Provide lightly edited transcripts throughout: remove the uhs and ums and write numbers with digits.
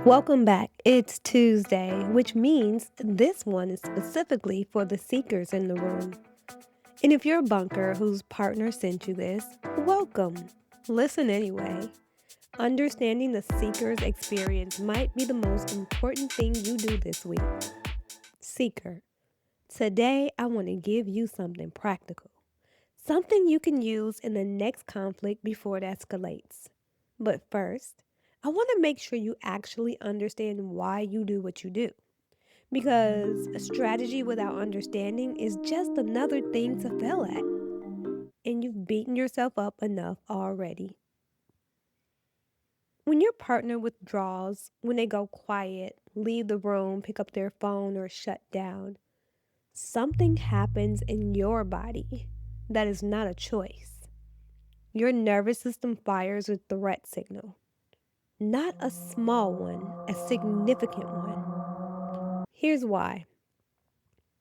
Welcome back. It's Tuesday, which means this one is specifically for the seekers in the room. And if you're a bunker whose partner sent you this, welcome. Listen anyway. Understanding the seeker's experience might be the most important thing you do this week. Seeker, today I want to give you something practical, something you can use in the next conflict before it escalates. But first, I want to make sure you actually understand why you do what you do. Because a strategy without understanding is just another thing to fail at. And you've beaten yourself up enough already. When your partner withdraws, when they go quiet, leave the room, pick up their phone, or shut down, something happens in your body that is not a choice. Your nervous system fires a threat signal. Not a small one, a significant one. Here's why.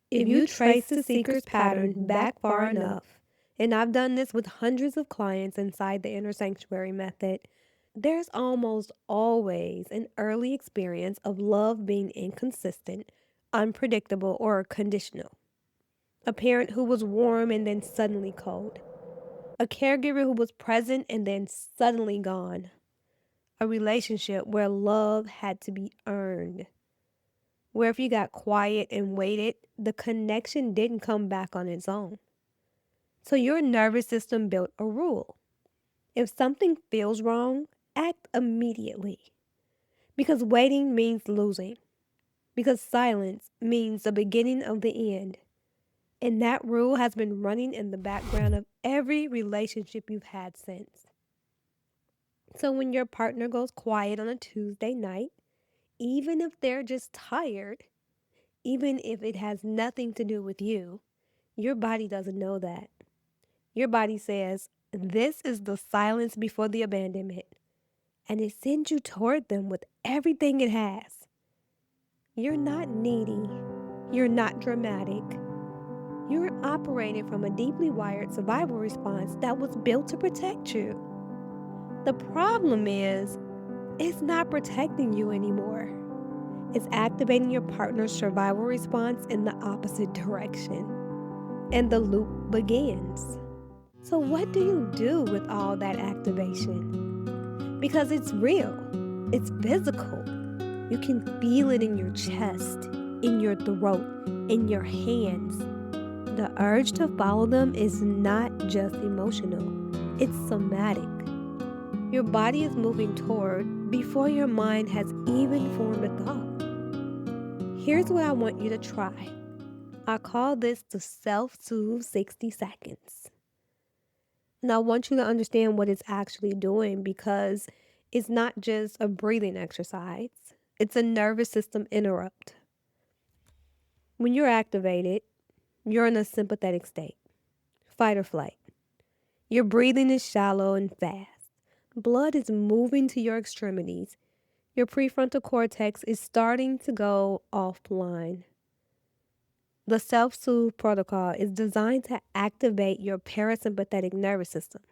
If you trace the seeker's pattern back far enough, and I've done this with hundreds of clients inside the inner sanctuary method, there's almost always an early experience of love being inconsistent, unpredictable, or conditional. A parent who was warm and then suddenly cold. A caregiver who was present and then suddenly gone. A relationship where love had to be earned. Where if you got quiet and waited, the connection didn't come back on its own. So your nervous system built a rule. If something feels wrong, act immediately. Because waiting means losing. Because silence means the beginning of the end. And that rule has been running in the background of every relationship you've had since. So when your partner goes quiet on a Tuesday night, even if they're just tired, even if it has nothing to do with you, your body doesn't know that. Your body says, this is the silence before the abandonment. And it sends you toward them with everything it has. You're not needy. You're not dramatic. You're operating from a deeply wired survival response that was built to protect you. The problem is, it's not protecting you anymore. It's activating your partner's survival response in the opposite direction. And the loop begins. So, what do you do with all that activation? Because it's real, it's physical. You can feel it in your chest, in your throat, in your hands. The urge to follow them is not just emotional, it's somatic. Your body is moving toward before your mind has even formed a thought. Here's what I want you to try. I call this the Self-Soothe 60 seconds. And I want you to understand what it's actually doing because it's not just a breathing exercise, it's a nervous system interrupt. When you're activated, you're in a sympathetic state, fight or flight. Your breathing is shallow and fast. Blood is moving to your extremities. Your prefrontal cortex is starting to go offline. The self-soothe protocol is designed to activate your parasympathetic nervous system,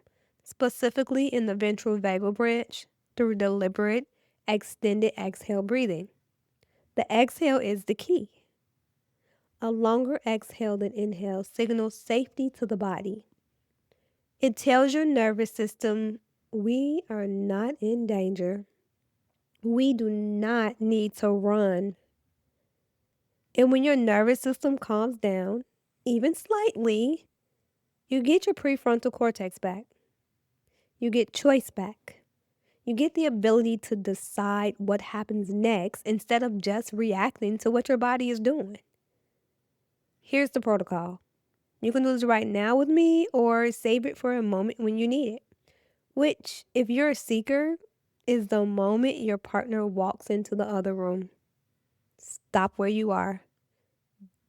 specifically in the ventral vagal branch, through deliberate, extended exhale breathing. The exhale is the key. A longer exhale than inhale signals safety to the body. It tells your nervous system, we are not in danger. We do not need to run. And when your nervous system calms down, even slightly, you get your prefrontal cortex back. You get choice back. You get the ability to decide what happens next instead of just reacting to what your body is doing. Here's the protocol. You can do this right now with me or save it for a moment when you need it. Which, if you're a seeker, is the moment your partner walks into the other room. Stop where you are.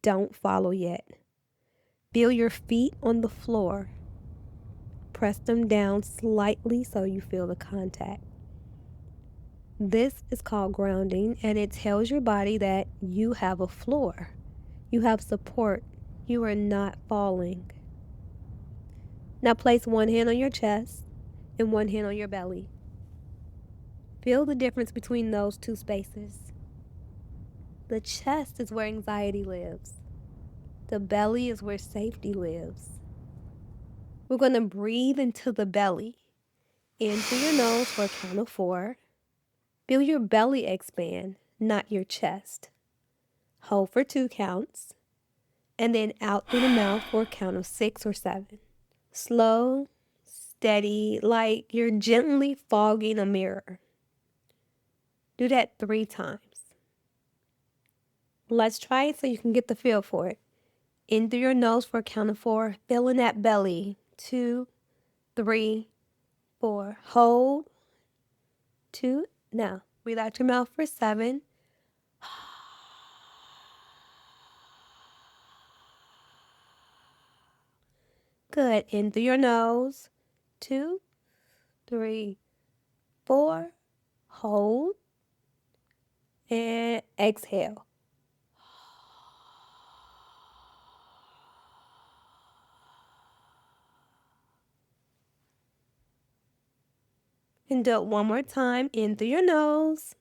Don't follow yet. Feel your feet on the floor. Press them down slightly so you feel the contact. This is called grounding, and it tells your body that you have a floor. You have support. You are not falling. Now place one hand on your chest and one hand on your belly. Feel the difference between those two spaces. The chest is where anxiety lives. The belly is where safety lives. We're going to breathe into the belly. In through your nose for a count of 4. Feel your belly expand, not your chest. Hold for 2 counts. And then out through the mouth for a count of 6 or 7. Slow, steady, like you're gently fogging a mirror. Do that 3 times. Let's try it so you can get the feel for it. In through your nose for a count of 4. Feeling that belly. 2, 3, 4. Hold. 2. Now, breathe out your mouth for 7. Good. In through your nose. 2, 3, 4. Hold. And exhale. And do it one more time. In through your nose.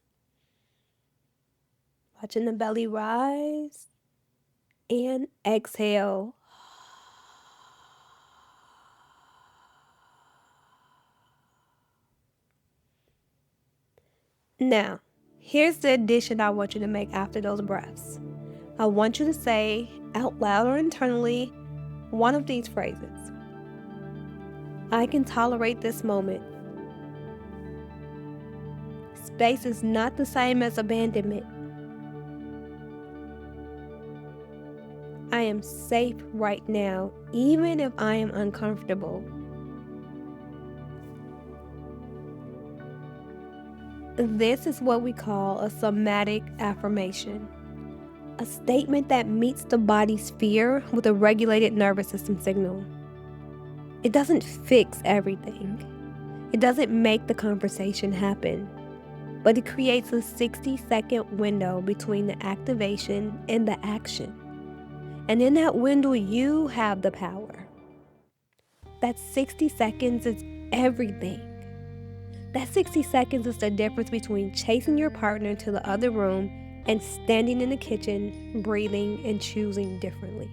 Watching the belly rise. And exhale. Now, here's the addition I want you to make after those breaths. I want you to say out loud or internally one of these phrases. I can tolerate this moment. Space is not the same as abandonment. I am safe right now, even if I am uncomfortable. This is what we call a somatic affirmation, a statement that meets the body's fear with a regulated nervous system signal. It doesn't fix everything. It doesn't make the conversation happen, but it creates a 60-second window between the activation and the action. And in that window, you have the power. That 60 seconds is everything. That 60 seconds is the difference between chasing your partner to the other room and standing in the kitchen, breathing and choosing differently.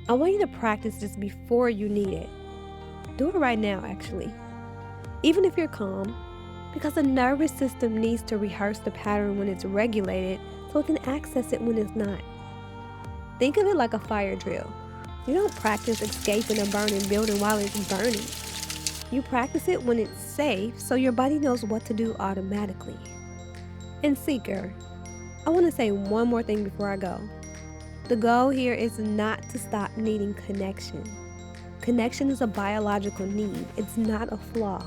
I want you to practice this before you need it. Do it right now, actually. Even if you're calm, because the nervous system needs to rehearse the pattern when it's regulated so it can access it when it's not. Think of it like a fire drill. You don't practice escaping a burning building while it's burning. You practice it when it's safe so your body knows what to do automatically. And seeker, I want to say one more thing before I go. The goal here is not to stop needing connection. Connection is a biological need. It's not a flaw.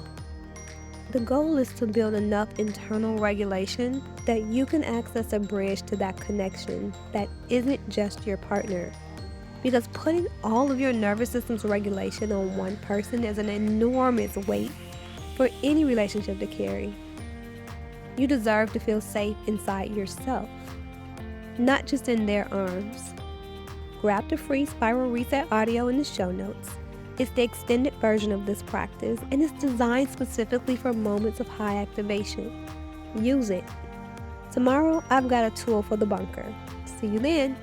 The goal is to build enough internal regulation that you can access a bridge to that connection that isn't just your partner. Because putting all of your nervous system's regulation on one person is an enormous weight for any relationship to carry. You deserve to feel safe inside yourself, not just in their arms. Grab the free Spiral Reset audio in the show notes. It's the extended version of this practice, and it's designed specifically for moments of high activation. Use it. Tomorrow, I've got a tool for the bunker. See you then.